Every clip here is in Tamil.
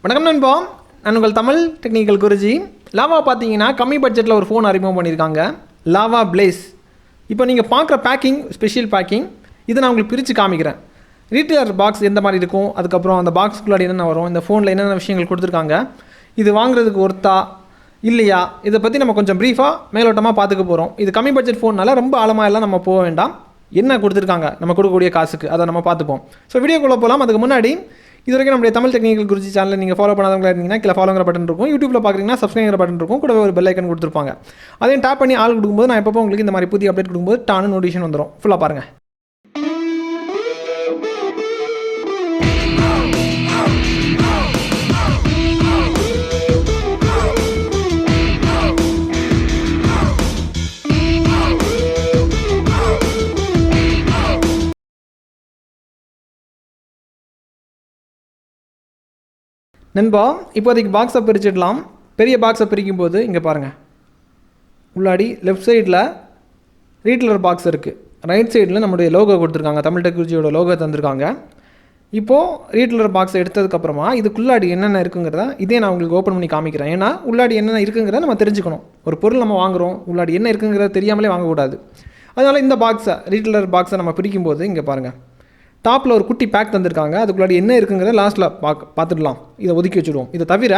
வணக்கம் நண்பா, நான் உங்கள் தமிழ் டெக்னிக்கல் குருஜி. லாவா பார்த்தீங்கன்னா கம்மி பட்ஜெட்டில் ஒரு ஃபோன் அறிமுகம் பண்ணியிருக்காங்க, LAVABlaze. இப்போ நீங்கள் பார்க்குற பேக்கிங் ஸ்பெஷல் பேக்கிங், இதை நான் உங்களுக்கு பிரித்து காமிக்கிறேன். ரீட்டெயிலர் பாக்ஸ் எந்த மாதிரி இருக்கும், அதுக்கப்புறம் அந்த பாக்ஸ்குள்ளாடி என்னென்ன வரும், இந்த ஃபோனில் என்னென்ன விஷயங்கள் கொடுத்துருக்காங்க, இது வாங்குறதுக்கு ஒர்த்தா இல்லையா, இதை பற்றி நம்ம கொஞ்சம் ப்ரீஃபாக மேலோட்டமாக பார்த்துக்க போகிறோம். இது கம்மி பட்ஜெட் ஃபோன்னால ரொம்ப ஆழமாக எல்லாம் நம்ம போக வேண்டாம். என்ன கொடுத்துருக்காங்க நம்ம கொடுக்கக்கூடிய காசுக்கு அதை நம்ம பார்த்துப்போம். ஸோ வீடியோக்குள்ளே போகலாம். அதுக்கு முன்னாடி இது வரைக்கும் நம்மளுடைய தமிழ் டெக்னிக்கல் குருஜி சேனலை நீங்கள் ஃபாலோ பண்ணாதவங்களா இருந்தீங்கன்னா கீழே ஃபாலோங்கிற பட்டன் இருக்கும். யூடியூப்பில் பார்க்குறீங்கன்னா சப்ஸ்கிரைங்கிற பட்டன் இருக்கும். கூட ஒரு பெல் ஐக்கன் கொடுத்துருப்பாங்க. அதையும் டேப் பண்ணி ஆள் கொடுக்கும்போது நான் எப்போ உங்களுக்கு இந்த மாதிரி புதிய அப்டேட் கொடுக்கும்போது டானு நோட்டிஃபிகேஷன் வந்துடும். ஃபுல்லாக பாருங்கள். நண்பா, இப்போதைக்கு பாக்ஸை பிரிச்சிடலாம். பெரிய பாக்ஸை பிரிக்கும் போது இங்கே பாருங்கள், உள்ளாடி லெஃப்ட் சைடில் ரீட்டெயிலர் பாக்ஸ் இருக்குது, ரைட் சைடில் நம்மளுடைய லோகோ கொடுத்துருக்காங்க, தமிழ் டெக்குருஜியோட லோகோ தந்திருக்காங்க. இப்போது ரீட்டெயிலர் பாக்ஸை எடுத்ததுக்கப்புறமா இதுக்குள்ளாடி என்னென்ன இருக்குங்கிறத இதே நான் உங்களுக்கு ஓப்பன் பண்ணி காமிக்கிறேன். ஏன்னா உள்ளாடி என்னென்ன இருக்குங்கிறத நம்ம தெரிஞ்சுக்கணும். ஒரு பொருள் நம்ம வாங்குகிறோம், உள்ளாடி என்ன இருக்குங்கிறத தெரியாமலே வாங்கக்கூடாது. அதனால் இந்த பாக்ஸை ரீட்டெயிலர் பாக்ஸை நம்ம பிரிக்கும்போது இங்கே பாருங்கள், டாப்பில் ஒரு குட்டி பேக் தந்திருக்காங்க. அதுக்குள்ளாடி என்ன இருக்குங்கிறத லாஸ்ட்டில் பார்த்துடலாம். இதை ஒதுக்கி வச்சுடுவோம். இதை தவிர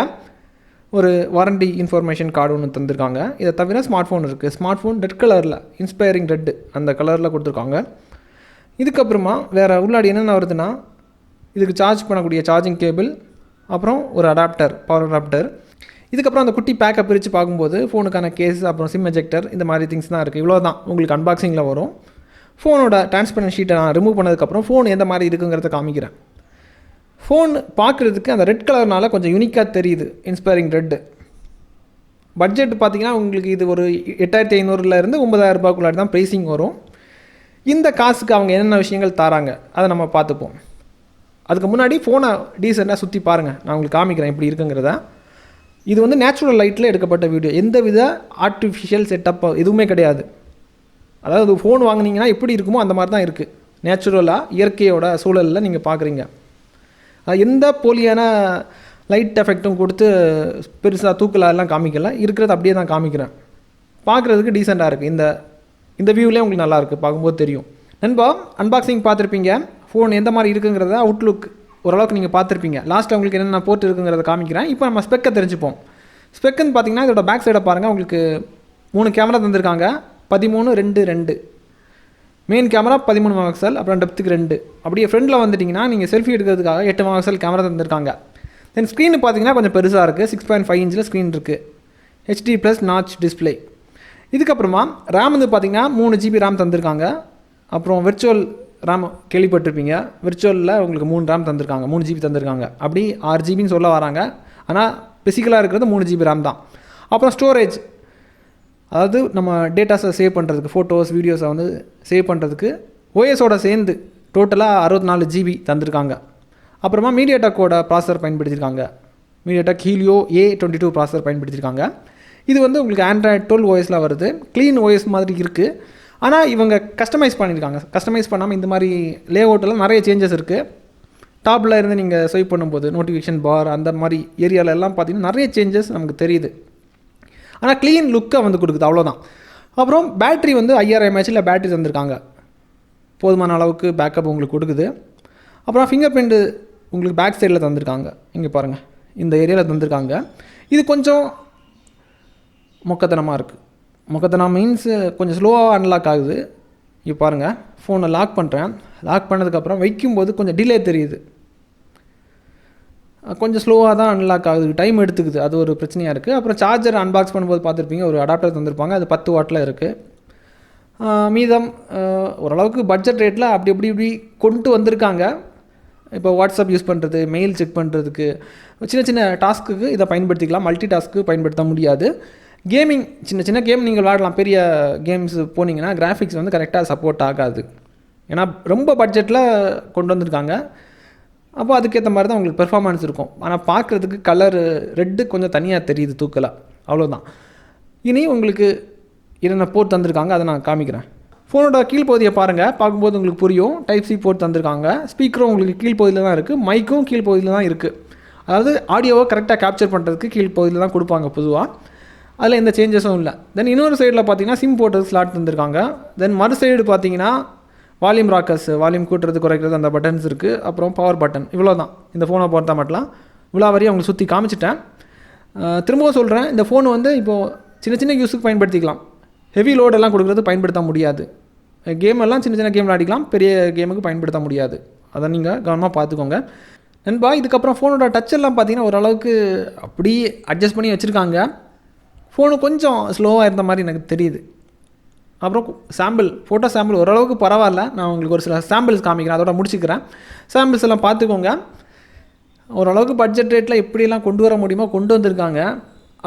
ஒரு வாரண்டி இன்ஃபர்மேஷன் கார்டு ஒன்று தந்திருக்காங்க. இதை தவிர ஸ்மார்ட் ஃபோன் இருக்குது. ஸ்மார்ட் ஃபோன் ரெட் கலரில், இன்ஸ்பைரிங் ரெட்டு அந்த கலரில் கொடுத்துருக்காங்க. இதுக்கப்புறமா வேறு உள்ளாடி என்னென்ன வருதுன்னா, இதுக்கு சார்ஜ் பண்ணக்கூடிய சார்ஜிங் கேபிள், அப்புறம் ஒரு அடாப்டர், பவர் அடாப்டர். இதுக்கப்புறம் அந்த குட்டி பேக்கை பிரித்து பார்க்கும்போது ஃபோனுக்கான கேஸ், அப்புறம் சிம் எஜெக்டர், இந்த மாதிரி திங்ஸ் தான் இருக்குது. இவ்வளோ தான் உங்களுக்கு அன்பாக்சிங்கில் வரும். ஃபோனோட டிரான்ஸ்பரன்ட் ஷீட்டை நான் ரிமூவ் பண்ணதுக்கப்புறம் ஃபோன் எந்த மாதிரி இருக்குங்கிறத காமிக்கிறேன். ஃபோன் பார்க்குறதுக்கு அந்த ரெட் கலர்னால கொஞ்சம் யூனிக்காக தெரியுது, இன்ஸ்பைரிங் ரெட்டு. பட்ஜெட் பார்த்திங்கன்னா உங்களுக்கு இது ஒரு 8500 9000 ரூபாய்க்குள்ளாடி தான் ப்ரைஸிங் வரும். இந்த காசுக்கு அவங்க என்னென்ன விஷயங்கள் தராங்க அதை நம்ம பார்த்துப்போம். அதுக்கு முன்னாடி ஃபோனை டீசெண்டாக சுற்றி பாருங்கள், நான் உங்களுக்கு காமிக்கிறேன் எப்படி இருக்குங்கிறத. இது வந்து நேச்சுரல் லைட்டில் எடுக்கப்பட்ட வீடியோ, எந்த வித ஆர்டிஃபிஷியல் செட்டப் எதுவுமே கிடையாது. அதாவது ஃபோன் வாங்கினீங்கன்னா எப்படி இருக்குமோ அந்த மாதிரி தான் இருக்குது. நேச்சுரலாக இயற்கையோட சூழலில் நீங்கள் பார்க்குறீங்க. எந்த போலியான லைட் எஃபெக்ட்டும் கொடுத்து பெருசாக தூக்கலாலாம் காமிக்கல, இருக்கிறது அப்படியே தான் காமிக்கிறேன். பார்க்குறதுக்கு டீசெண்டாக இருக்குது. இந்த வியூவிலே உங்களுக்கு நல்லாயிருக்கு, பார்க்கும்போது தெரியும். நண்பா, அன்பாக்சிங் பார்த்துருப்பீங்க. ஃபோன் எந்த மாதிரி இருக்குங்கிறத அவுட்லுக் ஓரளவுக்கு நீங்கள் பார்த்துருப்பீங்க. லாஸ்ட்டில் உங்களுக்கு என்னென்ன போட்டு இருக்குங்கிறத காமிக்கிறேன். இப்போ நம்ம ஸ்பெக்கை தெரிஞ்சுப்போம். ஸ்பெக்குன்னு பார்த்தீங்கன்னா இதோட பேக் சைடை பாருங்கள். உங்களுக்கு 3 கேமரா தந்திருக்காங்க, 13:2:2. மெயின் கேமரா 13 மெகாபிக்சல், அப்புறம் டெப்த்துக்கு 2. அப்படியே ஃப்ரண்டில் வந்துட்டிங்கன்னா நீங்கள் செல்ஃபி எடுக்கிறதுக்காக 8 மெகாபிக்சல் கேமரா தந்திருக்காங்க. தென் ஸ்க்ரீனு பார்த்தீங்கன்னா கொஞ்சம் பெருசாக இருக்குது, 6.5 இன்ச்சில் ஸ்க்ரீன் இருக்குது, HD+ நாச் டிஸ்பிளே. இதுக்கப்புறமா ரேம் வந்து பார்த்திங்கன்னா 3 GB ரேம் தந்திருக்காங்க. அப்புறம் விர்ச்சுவல் ரேம் கேள்விப்பட்டிருப்பீங்க, விர்ச்சுவலில் உங்களுக்கு 3 ரேம் தந்திருக்காங்க, 3 GB தந்திருக்காங்க. அப்படி 6 GBன்னு சொல்ல வராங்க, ஆனால் பிசிக்கலாக இருக்கிறது 3 GB ரேம் தான். அப்புறம் ஸ்டோரேஜ், அதாவது நம்ம டேட்டாஸை சேவ் பண்ணுறதுக்கு, ஃபோட்டோஸ் வீடியோஸை வந்து சேவ் பண்ணுறதுக்கு ஓஎஸோட சேர்ந்து டோட்டலாக 64 GB தந்திருக்காங்க. அப்புறமா மீடியாடெக்கோட ப்ராசஸர் பயன்படுத்தியிருக்காங்க, மீடியாடெக் ஹீலியோ A22 ப்ராசஸர் பயன்படுத்தியிருக்காங்க. இது வந்து உங்களுக்கு ஆண்ட்ராய்ட் 12 OSல வருது, க்ளீன் OS மாதிரி இருக்குது. ஆனால் இவங்க கஸ்டமைஸ் பண்ணியிருக்காங்க. கஸ்டமைஸ் பண்ணாமல் இந்த மாதிரி லேஅவுட்டில் நிறைய சேஞ்சஸ் இருக்குது. டாப்பில் இருந்து நீங்கள் ஸ்வைப் பண்ணும்போது நோட்டிஃபிகேஷன் பார் அந்த மாதிரி ஏரியாவில் எல்லாம் பார்த்திங்கன்னா நிறைய சேஞ்சஸ் நமக்கு தெரியுது. ஆனால் க்ளீன் லுக்கை வந்து கொடுக்குது, அவ்வளோதான். அப்புறம் பேட்ரி வந்து 5000 mAh பேட்ரி தந்திருக்காங்க, போதுமான அளவுக்கு பேக்கப் உங்களுக்கு கொடுக்குது. அப்புறம் ஃபிங்கர் பிரிண்ட்டு உங்களுக்கு பேக் சைடில் தந்திருக்காங்க. இங்கே பாருங்கள், இந்த ஏரியாவில் தந்திருக்காங்க. இது கொஞ்சம் மொக்கத்தனமாக இருக்குது. மொக்கத்தனம் மீன்ஸ் கொஞ்சம் ஸ்லோவாக அன்லாக் ஆகுது. இப்போ பாருங்கள், ஃபோனை லாக் பண்ணுறேன். லாக் பண்ணதுக்கப்புறம் வைக்கும்போது கொஞ்சம் டிலே தெரியுது, கொஞ்சம் ஸ்லோவாக தான் அன்லாக் ஆகுது, டைம் எடுத்துக்குது. அது ஒரு பிரச்சனையாக இருக்குது. அப்புறம் சார்ஜர் அன்பாக்ஸ் பண்ணும்போது பார்த்துருப்பீங்க, ஒரு அடாப்டர் தந்திருப்பாங்க, அது 10 வாட்டில் இருக்குது. மீதம் ஓரளவுக்கு பட்ஜெட் ரேட்டில் இப்படி கொண்டு வந்திருக்காங்க. இப்போ வாட்ஸ்அப் யூஸ் பண்ணுறது, மெயில் செக் பண்ணுறதுக்கு, சின்ன டாஸ்க்குக்கு இதை பயன்படுத்திக்கலாம். மல்டி டாஸ்க்கு பயன்படுத்த முடியாது. கேமிங், சின்ன கேம் நீங்கள் விளாடலாம். பெரிய கேம்ஸ் போனீங்கன்னா கிராஃபிக்ஸ் வந்து கரெக்டாக சப்போர்ட் ஆகாது. ஏன்னா ரொம்ப பட்ஜெட்டில் கொண்டு வந்திருக்காங்க. அப்போ அதுக்கேற்ற மாதிரி தான் உங்களுக்கு பெர்ஃபார்மன்ஸ் இருக்கும். ஆனால் பார்க்குறதுக்கு கலர் ரெட்டு கொஞ்சம் தனியாக தெரியுது, தூக்கலாக, அவ்வளோதான். இனி உங்களுக்கு என்னென்ன போர்ட் தந்திருக்காங்க அதை நான் காமிக்கிறேன். ஃபோனோட கீழ்ப்பகுதியை பாருங்கள், பார்க்கும்போது உங்களுக்கு புரியும். டைப் சி போர்ட் தந்திருக்காங்க. ஸ்பீக்கரும் உங்களுக்கு கீழ்ப்பகுதியில் தான் இருக்குது, மைக்கும் கீழ்ப்பகுதியில் தான் இருக்குது. அதாவது ஆடியோவை கரெக்டாக கேப்சர் பண்ணுறதுக்கு கீழ்ப்பகுதியில் தான் கொடுப்பாங்க பொதுவாக. அதில் எந்த சேஞ்சஸும் இல்லை. தென் இன்னொரு சைடில் பார்த்தீங்கன்னா சிம் போட்டது ஸ்லாட் தந்திருக்காங்க. தென் மறு சைடு பார்த்தீங்கன்னா வால்யூம் ராக்கர்ஸ், வால்யூம் கூட்டுறது குறைக்கிறது அந்த பட்டன்ஸ் இருக்குது. அப்புறம் பவர் பட்டன். இவ்வளோ தான் இந்த ஃபோனை பொறுத்தா மட்டும். இவ்வளோ வரையும் அவங்களுக்கு சுற்றி காமிச்சிட்டேன். திரும்பவும் சொல்கிறேன், இந்த ஃபோன் வந்து இப்போது சின்ன சின்ன யூஸுக்கு பயன்படுத்திக்கலாம். ஹெவி லோடெல்லாம் கொடுக்குறது பயன்படுத்த முடியாது. கேம் எல்லாம் சின்ன சின்ன கேம் விளையாடிக்கலாம், பெரிய கேமுக்கு பயன்படுத்த முடியாது. அதை நீங்கள் கவனமாக பார்த்துக்கோங்க நண்பா. இதுக்கப்புறம் ஃபோனோட டச் எல்லாம் பார்த்தீங்கன்னா ஓரளவுக்கு அப்படி அட்ஜஸ்ட் பண்ணி வச்சுருக்காங்க. ஃபோனு கொஞ்சம் ஸ்லோவாக இருந்த மாதிரி எனக்கு தெரியுது. அப்புறம் ஃபோட்டோ சாம்பிள் ஓரளவுக்கு பரவாயில்ல. நான் உங்களுக்கு ஒரு சில சாம்பிள்ஸ் காமிக்கிறேன், அதோட முடிச்சுக்கிறேன். சாம்பிள்ஸ் எல்லாம் பார்த்துக்கோங்க. ஓரளவுக்கு பட்ஜெட் ரேட்டில் எப்படியெல்லாம் கொண்டு வர முடியுமோ கொண்டு வந்திருக்காங்க.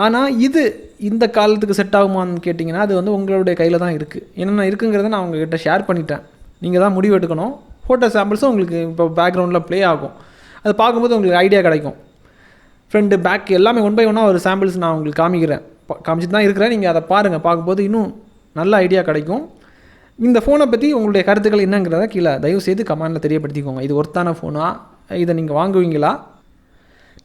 ஆனால் இது இந்த காலத்துக்கு செட் ஆகுமான்னு கேட்டிங்கன்னா அது வந்து உங்களுடைய கையில் தான் இருக்குது. என்னென்ன இருக்குங்கிறத நான் உங்கள்கிட்ட ஷேர் பண்ணிட்டேன். நீங்கள் தான் முடிவு எடுக்கணும். ஃபோட்டோ சாம்பிள்ஸும் உங்களுக்கு இப்போ பேக்ரவுண்டில் ப்ளே ஆகும். அது பார்க்கும்போது உங்களுக்கு ஐடியா கிடைக்கும். ஃப்ரண்ட் பேக் எல்லாமே 1 by 1 ஒரு சாம்பிள்ஸ் நான் உங்களுக்கு காமிச்சிட்டு தான் இருக்கிறேன். நீங்கள் அதை பாருங்கள். பார்க்கும்போது இன்னும் நல்ல ஐடியா கிடைக்கும். இந்த ஃபோனை பற்றி உங்களுடைய கருத்துக்கள் என்னங்கிறத கீழே தயவுசெய்து கமெண்டில் தெரியப்படுத்திக்கோங்க. இது ஒர்த்தான ஃபோனா, இதை நீங்கள் வாங்குவீங்களா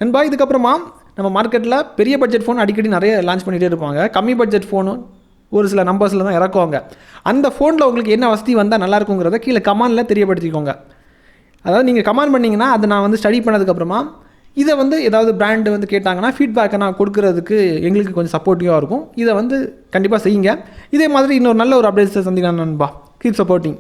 நண்பா? இதுக்கப்புறமா நம்ம மார்க்கெட்டில் பெரிய பட்ஜெட் ஃபோன் அடிக்கடி நிறைய லான்ச் பண்ணிகிட்டே இருப்பாங்க. கம்மி பட்ஜெட் ஃபோனு ஒரு சில நம்பர்ஸில் தான் இறக்குவாங்க. அந்த ஃபோனில் உங்களுக்கு என்ன வசதி வந்தால் நல்லாயிருக்குங்கிறத கீழே கமெண்டில் தெரியப்படுத்திக்கோங்க. அதாவது நீங்கள் கமெண்ட் பண்ணிங்கன்னா அதை நான் வந்து ஸ்டடி பண்ணதுக்கப்புறமா இதை வந்து ஏதாவது பிராண்டு வந்து கேட்டாங்கன்னா ஃபீட்பேக்கை நான் கொடுக்குறதுக்கு எங்களுக்கு கொஞ்சம் சப்போர்ட்டிவாக இருக்கும். இதை வந்து கண்டிப்பாக செய்யுங்க. இதே மாதிரி இன்னொரு நல்ல ஒரு அப்டேட்ஸை சந்திக்கலாம் நண்பா. Keep supporting.